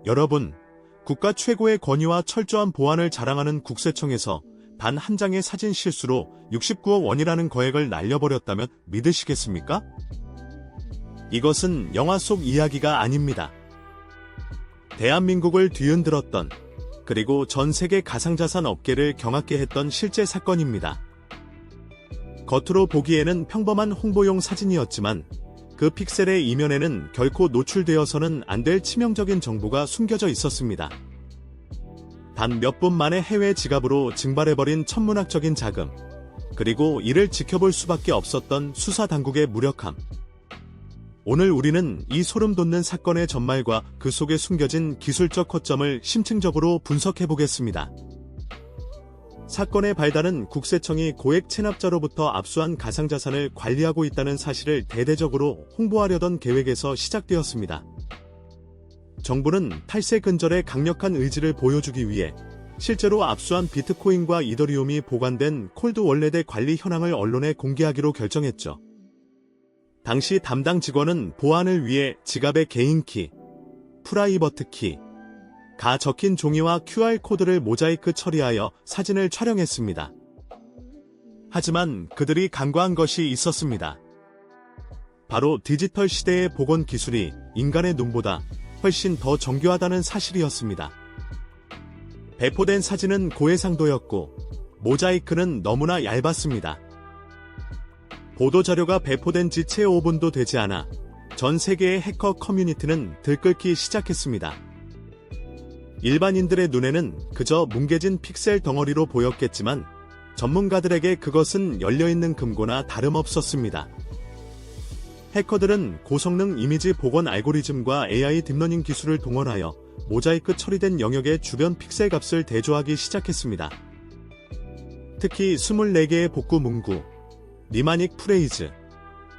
여러분, 국가 최고의 권위와 철저한 보안을 자랑하는 국세청에서 단 한 장의 사진 실수로 69억 원이라는 거액을 날려버렸다면 믿으시겠습니까? 이것은 영화 속 이야기가 아닙니다. 대한민국을 뒤흔들었던, 그리고 전 세계 가상자산 업계를 경악케 했던 실제 사건입니다. 겉으로 보기에는 평범한 홍보용 사진이었지만 그 픽셀의 이면에는 결코 노출되어서는 안 될 치명적인 정보가 숨겨져 있었습니다. 단 몇 분 만에 해외 지갑으로 증발해버린 천문학적인 자금, 그리고 이를 지켜볼 수밖에 없었던 수사당국의 무력함. 오늘 우리는 이 소름 돋는 사건의 전말과 그 속에 숨겨진 기술적 허점을 심층적으로 분석해보겠습니다. 사건의 발단은 국세청이 고액 체납자로부터 압수한 가상자산을 관리하고 있다는 사실을 대대적으로 홍보하려던 계획에서 시작되었습니다. 정부는 탈세 근절의 강력한 의지를 보여주기 위해 실제로 압수한 비트코인과 이더리움이 보관된 콜드 월렛의 관리 현황을 언론에 공개하기로 결정했죠. 당시 담당 직원은 보안을 위해 지갑의 개인키, 프라이버트 키, 가 적힌 종이와 QR코드를 모자이크 처리하여 사진을 촬영했습니다. 하지만 그들이 간과한 것이 있었습니다. 바로 디지털 시대의 복원 기술이 인간의 눈보다 훨씬 더 정교하다는 사실이었습니다. 배포된 사진은 고해상도였고 모자이크는 너무나 얇았습니다. 보도자료가 배포된 지 채 5분도 되지 않아 전 세계의 해커 커뮤니티는 들끓기 시작했습니다. 일반인들의 눈에는 그저 뭉개진 픽셀 덩어리로 보였겠지만 전문가들에게 그것은 열려있는 금고나 다름없었습니다. 해커들은 고성능 이미지 복원 알고리즘과 AI 딥러닝 기술을 동원하여 모자이크 처리된 영역의 주변 픽셀 값을 대조하기 시작했습니다. 특히 24개의 복구 문구, 니마닉 프레이즈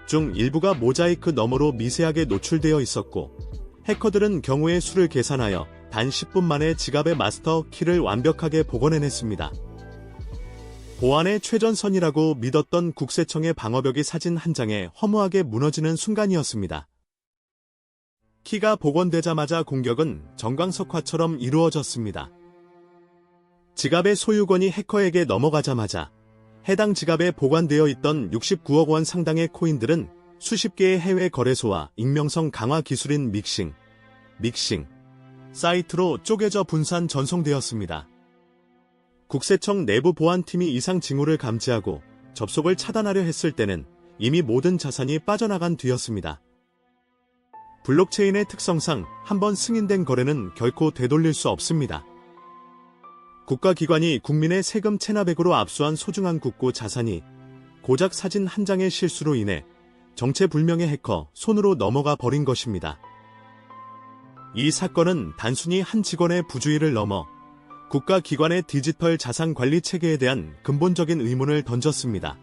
중 일부가 모자이크 너머로 미세하게 노출되어 있었고 해커들은 경우의 수를 계산하여 단 10분 만에 지갑의 마스터 키를 완벽하게 복원해냈습니다. 보안의 최전선이라고 믿었던 국세청의 방어벽이 사진 한 장에 허무하게 무너지는 순간이었습니다. 키가 복원되자마자 공격은 정광석화처럼 이루어졌습니다. 지갑의 소유권이 해커에게 넘어가자마자 해당 지갑에 보관되어 있던 69억 원 상당의 코인들은 수십 개의 해외 거래소와 익명성 강화 기술인 믹싱 사이트로 쪼개져 분산 전송되었습니다. 국세청 내부 보안팀이 이상 징후를 감지하고 접속을 차단하려 했을 때는 이미 모든 자산이 빠져나간 뒤였습니다. 블록체인의 특성상 한번 승인된 거래는 결코 되돌릴 수 없습니다. 국가기관이 국민의 세금 체납액으로 압수한 소중한 국고 자산이 고작 사진 한 장의 실수로 인해 정체불명의 해커 손으로 넘어가 버린 것입니다. 이 사건은 단순히 한 직원의 부주의를 넘어 국가기관의 디지털 자산 관리 체계에 대한 근본적인 의문을 던졌습니다.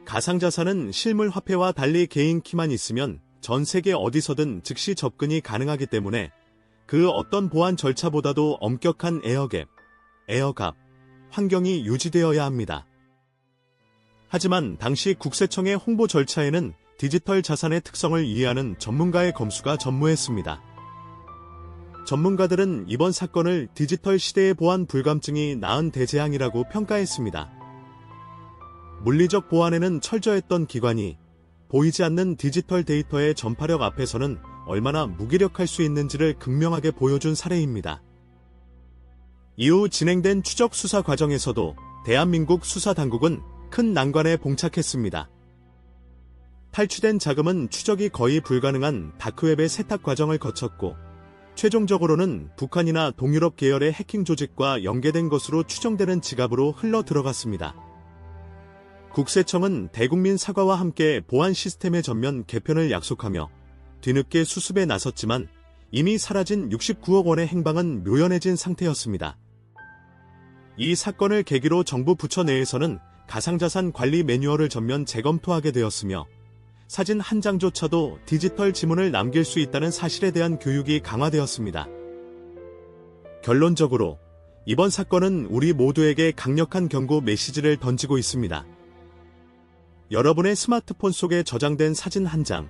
가상자산은 실물 화폐와 달리 개인 키만 있으면 전 세계 어디서든 즉시 접근이 가능하기 때문에 그 어떤 보안 절차보다도 엄격한 에어갑 환경이 유지되어야 합니다. 하지만 당시 국세청의 홍보 절차에는 디지털 자산의 특성을 이해하는 전문가의 검수가 전무했습니다. 전문가들은 이번 사건을 디지털 시대의 보안 불감증이 낳은 대재앙이라고 평가했습니다. 물리적 보안에는 철저했던 기관이 보이지 않는 디지털 데이터의 전파력 앞에서는 얼마나 무기력할 수 있는지를 극명하게 보여준 사례입니다. 이후 진행된 추적 수사 과정에서도 대한민국 수사당국은 큰 난관에 봉착했습니다. 탈취된 자금은 추적이 거의 불가능한 다크웹의 세탁 과정을 거쳤고 최종적으로는 북한이나 동유럽 계열의 해킹 조직과 연계된 것으로 추정되는 지갑으로 흘러 들어갔습니다. 국세청은 대국민 사과와 함께 보안 시스템의 전면 개편을 약속하며 뒤늦게 수습에 나섰지만 이미 사라진 69억 원의 행방은 묘연해진 상태였습니다. 이 사건을 계기로 정부 부처 내에서는 가상자산 관리 매뉴얼을 전면 재검토하게 되었으며 사진 한 장조차도 디지털 지문을 남길 수 있다는 사실에 대한 교육이 강화되었습니다. 결론적으로 이번 사건은 우리 모두에게 강력한 경고 메시지를 던지고 있습니다. 여러분의 스마트폰 속에 저장된 사진 한 장,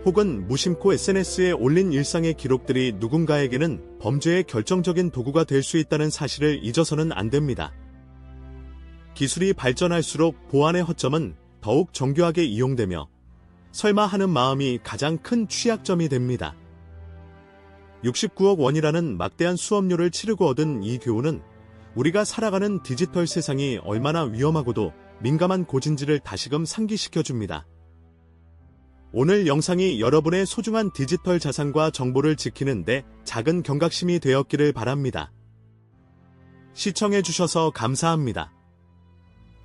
혹은 무심코 SNS에 올린 일상의 기록들이 누군가에게는 범죄의 결정적인 도구가 될 수 있다는 사실을 잊어서는 안 됩니다. 기술이 발전할수록 보안의 허점은 더욱 정교하게 이용되며 설마 하는 마음이 가장 큰 취약점이 됩니다. 69억 원이라는 막대한 수업료를 치르고 얻은 이 교훈은 우리가 살아가는 디지털 세상이 얼마나 위험하고도 민감한 고진지를 다시금 상기시켜줍니다. 오늘 영상이 여러분의 소중한 디지털 자산과 정보를 지키는데 작은 경각심이 되었기를 바랍니다. 시청해주셔서 감사합니다.